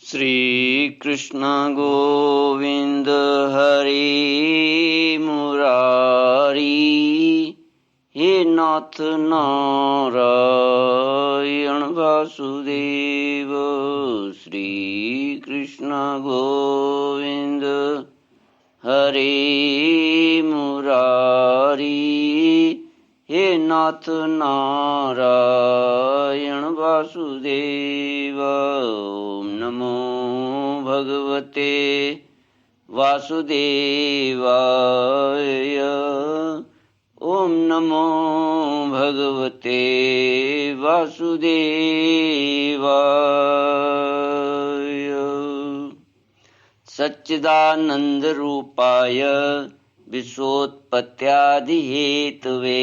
श्री कृष्ण गोविंद हरि मुरारी, हे नाथ नारायण वासुदेव। श्री कृष्ण गोविंद हरि मुरारी, हे नाथ नारायण वासुदेव। ओम नमो भगवते वासुदेवाय। ओम नमो भगवते वासुदेवाय। सच्चिदानंद रूपाय विश्वोत्पत्त्यादिहेतवे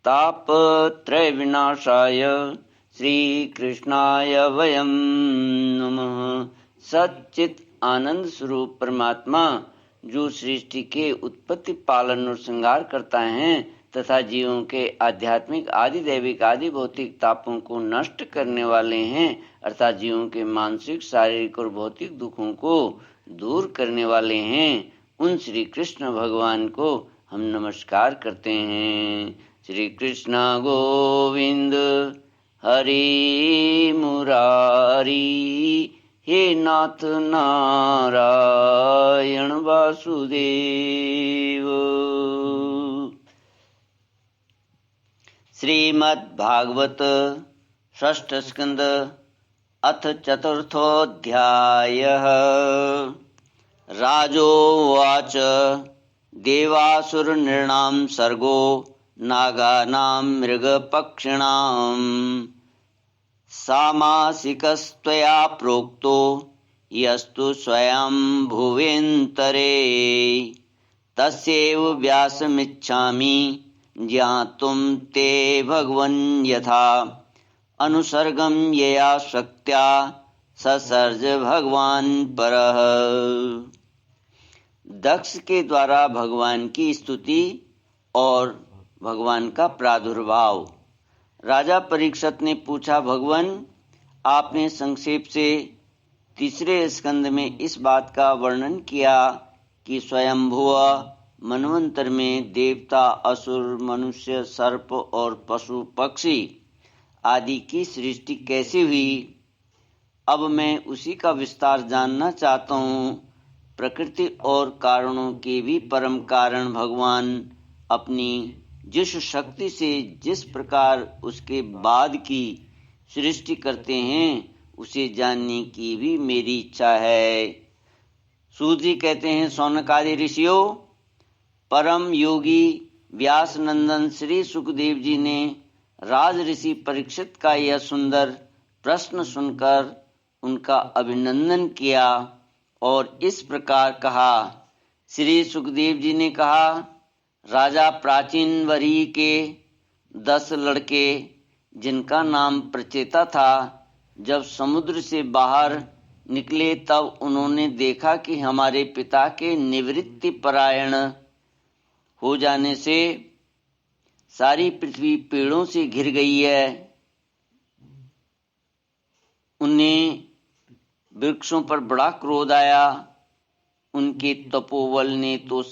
तापत्रय विनाशाय श्रीकृष्णाय वयं नमः। सच्चित आनंद स्वरूप परमात्मा जो सृष्टि के उत्पत्ति, पालन और श्रृंगार करता है तथा जीवों के आध्यात्मिक, आदि दैविक, आदि भौतिक तापों को नष्ट करने वाले हैं, अर्थात जीवों के मानसिक, शारीरिक और भौतिक दुखों को दूर करने वाले हैं, उन श्री कृष्ण भगवान को हम नमस्कार करते हैं। श्री कृष्ण गोविंद हरि मुरारी, हे नाथ नारायण वासुदेव। श्रीमद्भागवत षष्ठ स्कंद अथ चतुर्थोऽध्यायः। राजोवाच देवासुरनृणां सर्गो नागानां मृगपक्षिणाम् सामासिकस्त्वया प्रोक्तो यस्तु स्वयं भुवेन्तरे तस्यैव व्यासमिच्छामि ज्ञातुं ते भगवन् यथा अनुसर्गं यया शक्त्या ससर्ज भगवान परः। दक्ष के द्वारा भगवान की स्तुति और भगवान का प्रादुर्भाव। राजा परीक्षित ने पूछा, भगवान आपने संक्षेप से तीसरे स्कंद में इस बात का वर्णन किया कि स्वयंभुव मनवंतर में देवता, असुर, मनुष्य, सर्प और पशु पक्षी आदि की सृष्टि कैसे हुई। अब मैं उसी का विस्तार जानना चाहता हूँ। प्रकृति और कारणों के भी परम कारण भगवान अपनी जिस शक्ति से जिस प्रकार उसके बाद की सृष्टि करते हैं, उसे जानने की भी मेरी इच्छा है। सूत जी कहते हैं, शौनक आदि ऋषियों, परम योगी व्यास नंदन श्री सुखदेव जी ने राज ऋषि परीक्षित का यह सुंदर प्रश्न सुनकर उनका अभिनंदन किया और इस प्रकार कहा। श्री सुखदेव जी ने कहा, राजा प्राचीन वरी के 10 लड़के, जिनका नाम प्रचेता था, जब समुद्र से बाहर निकले तब उन्होंने देखा कि हमारे पिता के निवृत्ति परायण हो जाने से सारी पृथ्वी पेड़ों से घिर गई है। उन्हें वृक्षों पर बड़ा क्रोध आया। उनके तपोबल ने तो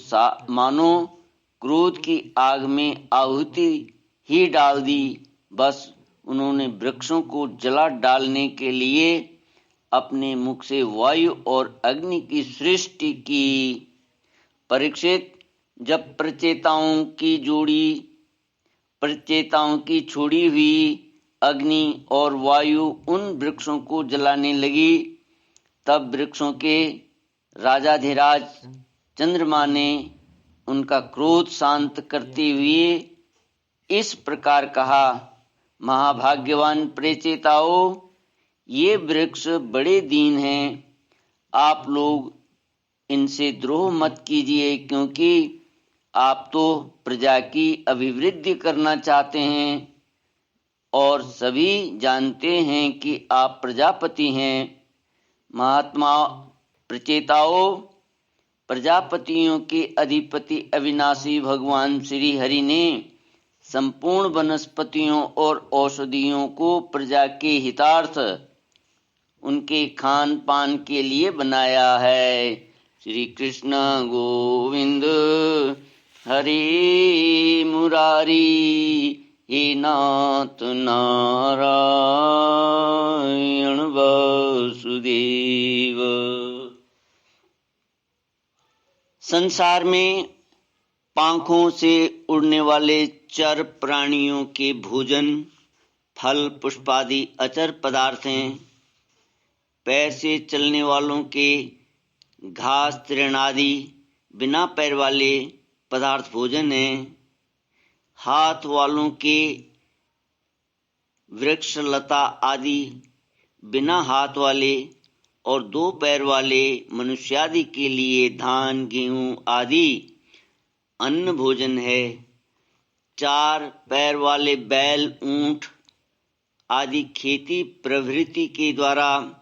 मानो क्रोध की आग में आहुति ही डाल दी। बस उन्होंने वृक्षों को जला डालने के लिए अपने मुख से वायु और अग्नि की सृष्टि की। परीक्षित, जब प्रचेताओं की छोड़ी हुई अग्नि और वायु उन वृक्षों को जलाने लगी, तब वृक्षों के राजाधिराज चंद्रमा ने उनका क्रोध शांत करते हुए इस प्रकार कहा, महाभाग्यवान प्रचेताओं, ये वृक्ष बड़े दीन हैं। आप लोग इनसे द्रोह मत कीजिए, क्योंकि आप तो प्रजा की अभिवृद्धि करना चाहते हैं और सभी जानते हैं कि आप प्रजापति हैं। महात्मा प्रचेताओं, प्रजापतियों के अधिपति अविनाशी भगवान श्री हरि ने संपूर्ण वनस्पतियों और औषधियों को प्रजा के हितार्थ उनके खान पान के लिए बनाया है। श्री कृष्ण गोविंद हरि मुरारी, हे नाथ नारायण वासुदेव। संसार में पंखों से उड़ने वाले चर प्राणियों के भोजन फल पुष्पादि अचर पदार्थ हैं। पैर से चलने वालों के घास तृण आदि बिना पैर वाले पदार्थ भोजन हैं। हाथ वालों के वृक्ष लता आदि बिना हाथ वाले और 2 पैर वाले मनुष्यादि के लिए धान गेहूं आदि अन्न भोजन है। 4 पैर वाले बैल ऊंट आदि खेती प्रवृत्ति के द्वारा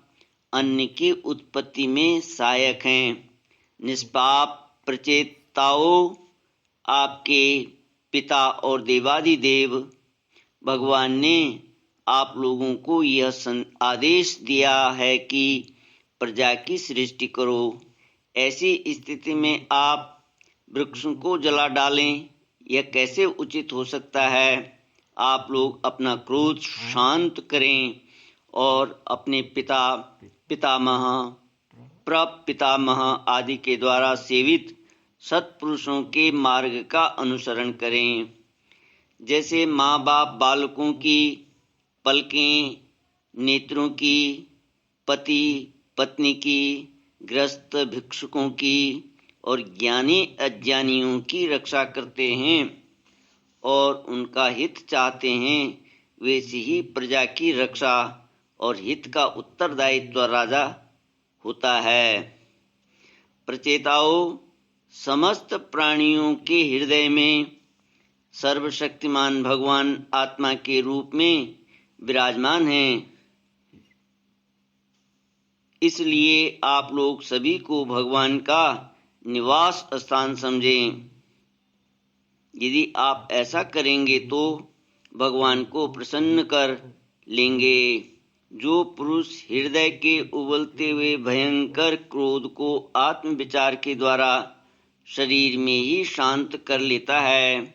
अन्न की उत्पत्ति में सहायक हैं। निष्पाप प्रचेताओं, आपके पिता और देवादिदेव भगवान ने आप लोगों को यह आदेश दिया है कि प्रजा की सृष्टि करो। ऐसी स्थिति में आप वृक्षों को जला डालें, यह कैसे उचित हो सकता है। आप लोग अपना क्रोध शांत करें और अपने पितामह प्रपितामह आदि के द्वारा सेवित सत्पुरुषों के मार्ग का अनुसरण करें। जैसे माँ बाप बालकों की पलकें, नेत्रों की, पति पत्नी की, गृहस्थ भिक्षुकों की और ज्ञानी अज्ञानियों की रक्षा करते हैं और उनका हित चाहते हैं, वैसे ही प्रजा की रक्षा और हित का उत्तरदायित्व राजा होता है। प्रचेताओं, समस्त प्राणियों के हृदय में सर्वशक्तिमान भगवान आत्मा के रूप में विराजमान हैं। इसलिए आप लोग सभी को भगवान का निवास स्थान समझें। यदि आप ऐसा करेंगे तो भगवान को प्रसन्न कर लेंगे। जो पुरुष हृदय के उबलते हुए भयंकर क्रोध को आत्मविचार के द्वारा शरीर में ही शांत कर लेता है,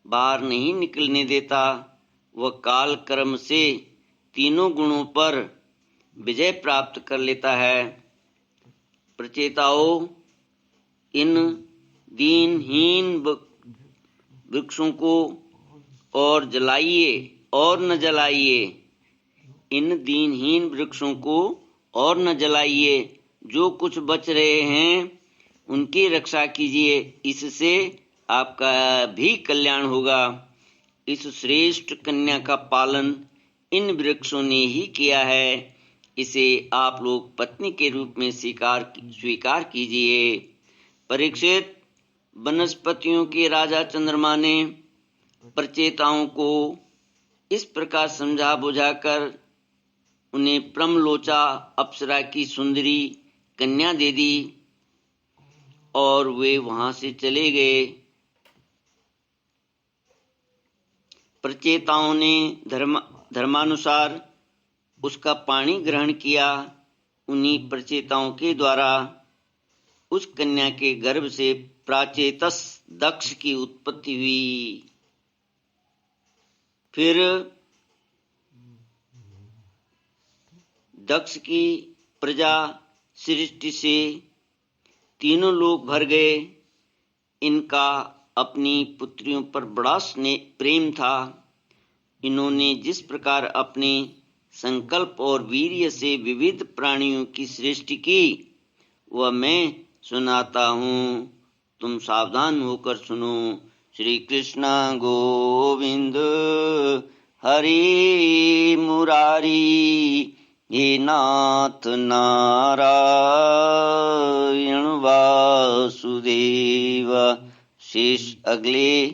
बाहर नहीं निकलने देता, वह काल कर्म से तीनों गुणों पर विजय प्राप्त कर लेता है। प्रचेताओं, इन दीनहीन वृक्षों को और जलाइए और न जलाइए। इन दीनहीन वृक्षों को और न जलाइए। जो कुछ बच रहे हैं उनकी रक्षा कीजिए, इससे आपका भी कल्याण होगा। इस श्रेष्ठ कन्या का पालन इन वृक्षों ने ही किया है, इसे आप लोग पत्नी के रूप में स्वीकार कीजिए। परीक्षित, वनस्पतियों के राजा चंद्रमा ने प्रचेताओं को इस प्रकार समझा बुझाकर उन्हें प्रमलोचा अप्सरा की सुंदरी कन्या दे दी और वे वहां से चले गए। प्रचेताओं ने धर्मानुसार उसका पानी ग्रहण किया। उन्हीं प्रचेताओं के द्वारा उस कन्या के गर्भ से प्राचेतस दक्ष की उत्पत्ति हुई। फिर दक्ष की प्रजा सृष्टि से तीनों लोग भर गए। इनका अपनी पुत्रियों पर बड़ा स्नेह प्रेम था। इन्होंने जिस प्रकार अपने संकल्प और वीर्य से विविध प्राणियों की सृष्टि की, वह मैं सुनाता हूँ, तुम सावधान होकर सुनो। श्री कृष्ण गोविंद हरि मुरारी, हे नाथ नारायण वासुदेव। शेष अगले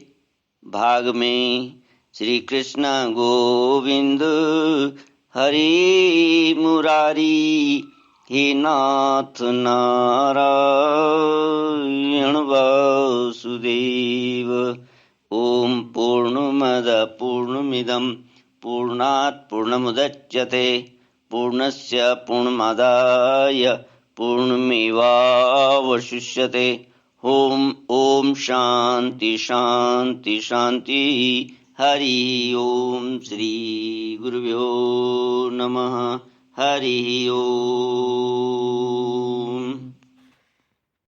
भाग में। श्री कृष्ण गोविंद हरि मुरारी, हे नाथ नारायण वासुदेव। ओम पूर्णमद पूर्णमिदं पूर्णात् पूर्णमुदच्यते पूर्णस्य पूर्णमादाय पूर्णमेवावशिष्यते। ओम शांति शांति शांति। हरि ओम। श्री गुरुभ्यो नमः। हरि ओम।